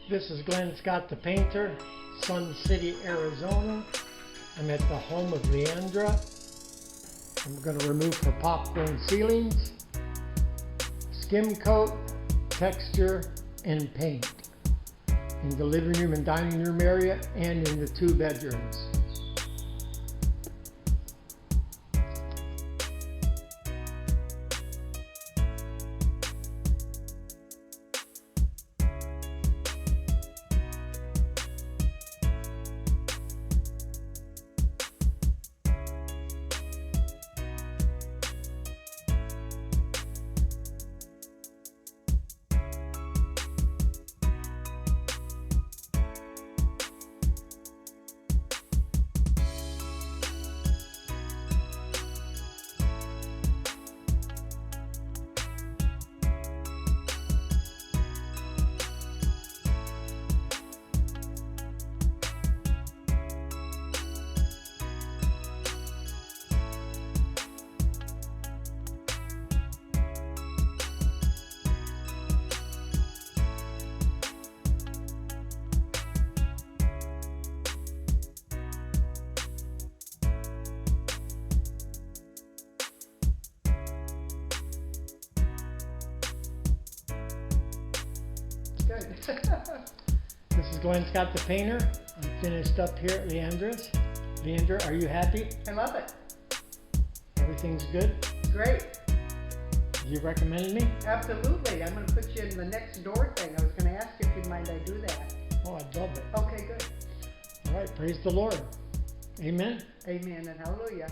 This is Glenn Scott the painter, Sun City, Arizona. I'm at the home of Leandra. I'm going to remove her popcorn ceilings, skim coat, texture, and paint in the living room and dining room area and in the 2 bedrooms. Good. This is Glenn Scott the painter. I'm finished up here at Leandra's. Leandra, are you happy? I love it. Everything's good? Great. You recommend me? Absolutely. I'm going to put you in the next door thing. I was going to ask if you'd mind I do that. Oh, I'd love it. Okay, good. All right, praise the Lord. Amen. Amen and hallelujah.